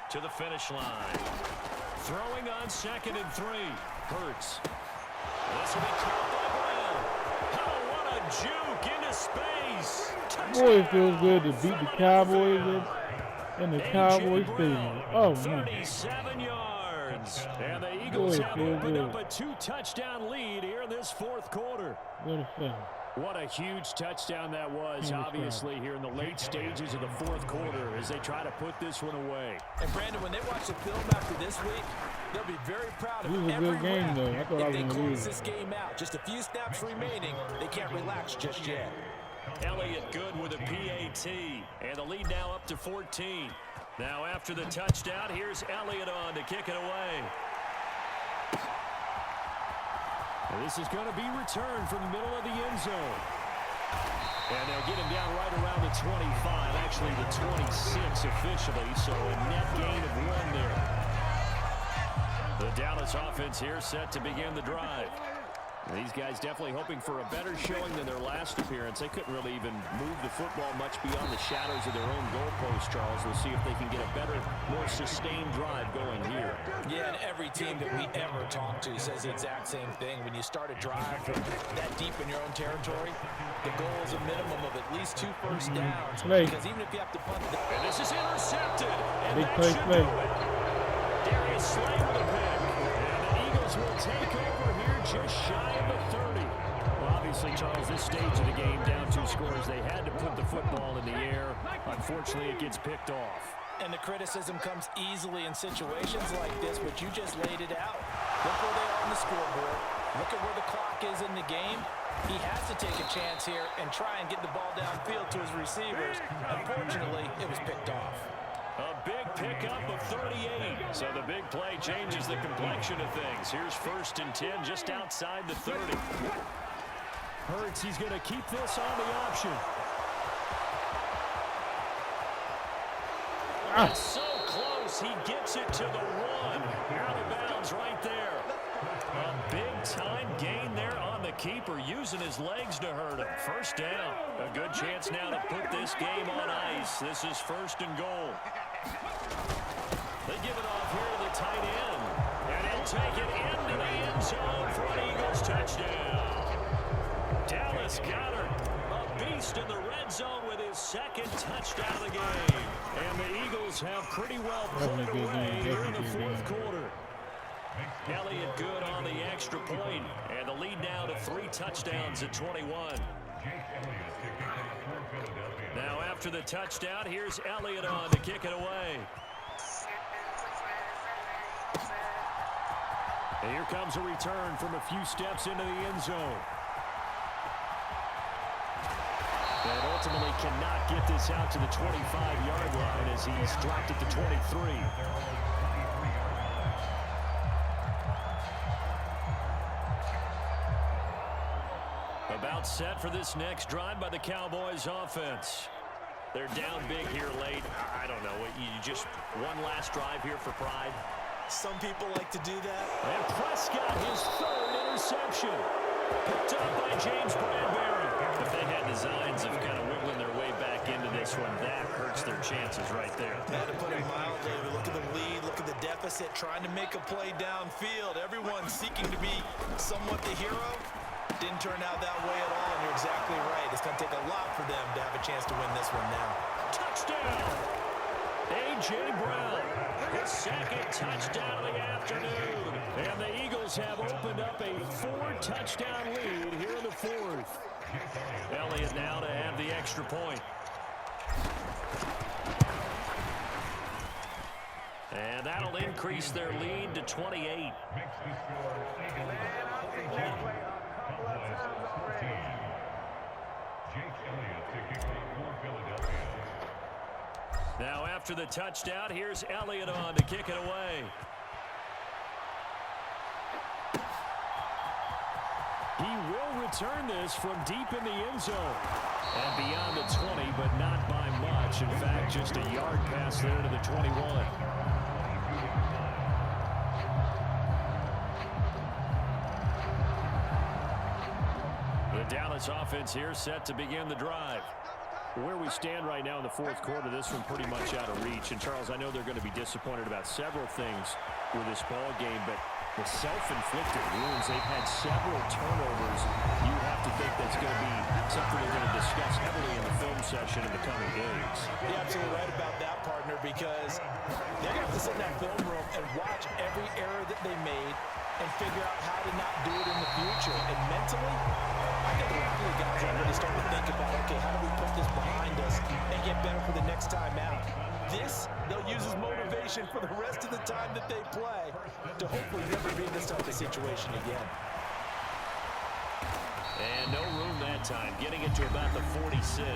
to the finish line. Throwing on 2nd and 3. Hurts. This will be caught by Brown. Oh, what a juke into space. Boy, it feels good to beat the Cowboys in the Cowboys Stadium. Oh, man. 37 yards. And the Eagles have opened up a 2-touchdown lead here in this 4th quarter. What a fun. What a huge touchdown that was, obviously, here in the late stages of the 4th quarter as they try to put this one away. And, Brandon, when they watch the film after this week, they'll be very proud of every a good game, though. I thought I was if they going to lose. close this game out, just a few snaps remaining, they can't relax just yet. Elliott good with a PAT, and the lead now up to 14. Now after the touchdown, here's Elliott on to kick it away. And this is going to be returned from the middle of the end zone. And they'll get him down right around the 25, actually the 26 officially, so a net gain of 1 there. The Dallas offense here set to begin the drive. These guys definitely hoping for a better showing than their last appearance. They couldn't really even move the football much beyond the shadows of their own goalpost, Charles. We'll see if they can get a better, more sustained drive going here. Yeah, and every team that we ever talk to says the exact same thing. When you start a drive from that deep in your own territory, the goal is a minimum of at least 2 first downs. Because even if you have to punt the... And this is intercepted. And big that play, should do it. Darius Slay with a pick. And the Eagles will take over here just shy of the 30. Well, obviously, Charles, this stage of the game, down 2 scores, they had to put the football in the air. Unfortunately, it gets picked off. And the criticism comes easily in situations like this, but you just laid it out. Look where they are on the scoreboard. Look at where the clock is in the game. He has to take a chance here and try and get the ball downfield to his receivers. Unfortunately, it was picked off. A big pickup of 38. So the big play changes the complexion of things. Here's 1st and 10 just outside the 30. Hurts, he's going to keep this on the option. It's so close. He gets it to the 1. Out of bounds right there. A big-time gain there on the keeper, using his legs to hurt him. First down. A good chance now to put this game on ice. This is 1st and goal. They give it off here to the tight end. And he'll take it into the end zone for an Eagles touchdown. Dallas Goedert, a beast in the red zone with his 2nd touchdown of the game. And the Eagles have pretty well put it away here in the 4th quarter. Elliott good on the extra point, and the lead now to 3 touchdowns at 21. Now after the touchdown, here's Elliott on to kick it away. And here comes a return from a few steps into the end zone. And ultimately cannot get this out to the 25-yard line as he's dropped it to 23. About set for this next drive by the Cowboys offense. They're down big here late. I don't know. You just one last drive here for pride. Some people like to do that. And Prescott, his 3rd interception. Picked up by James Bradbury. If they had designs of kind of wiggling their way back into this one, that hurts their chances right there. Had to put it mildly. Look at the lead. Look at the deficit. Trying to make a play downfield. Everyone seeking to be somewhat the hero. Didn't turn out that way at all, and you're exactly right. It's going to take a lot for them to have a chance to win this one now. Touchdown! A.J. Brown, his 2nd touchdown of the afternoon. And the Eagles have opened up a 4-touchdown lead here in the 4th. Elliott now to have the extra point. And that'll increase their lead to 28. Now after the touchdown, here's Elliott on to kick it away. He will return this from deep in the end zone. And beyond the 20, but not by much. In fact, just a yard pass there to the 21. The Dallas offense here set to begin the drive. Where we stand right now in the fourth quarter, this one pretty much out of reach. And, Charles, I know they're going to be disappointed about several things with this ball game, but the self-inflicted wounds, they've had several turnovers. You have to think that's going to be something they're going to discuss heavily in the film session in the coming days. You're absolutely right about that, partner, because they're going to have to sit in that film room and watch every error that they made and figure out how to not do it in the future. And mentally, I think a lot of the guys are already starting to think about, okay, how do we put this behind us and get better for the next time out? This, they'll use as motivation for the rest of the time that they play to hopefully never be in this type of situation again. And no room that time, getting it to about the 46.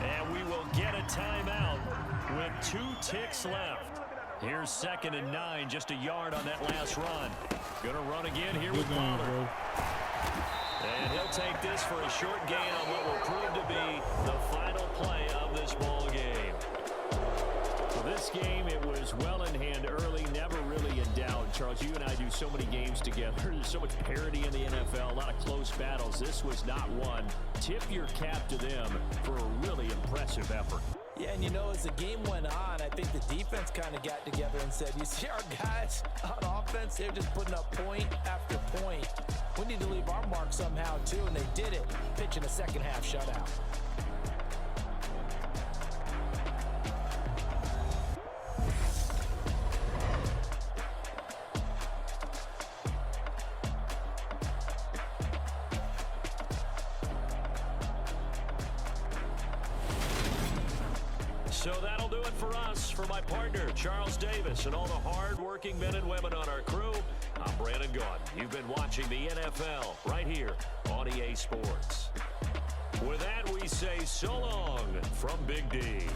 And we will get a timeout with 2 ticks left. Here's 2nd and 9, just a yard on that last run. Gonna run again here with Pollard. And he'll take this for a short gain on what will prove to be the final play of this ball game. For this game, it was well in hand early, never really in doubt. Charles, you and I do so many games together. There's so much parity in the NFL, a lot of close battles. This was not one. Tip your cap to them for a really impressive effort. Yeah, and you know, as the game went on, I think the defense kind of got together and said, you see our guys on offense, they're just putting up point after point. We need to leave our mark somehow, too, and they did it, pitching a second-half shutout. So that'll do it for us. For my partner, Charles Davis, and all the hard-working men and women on our crew, I'm Brandon Gaudin. You've been watching the NFL right here on EA Sports. With that, we say so long from Big D.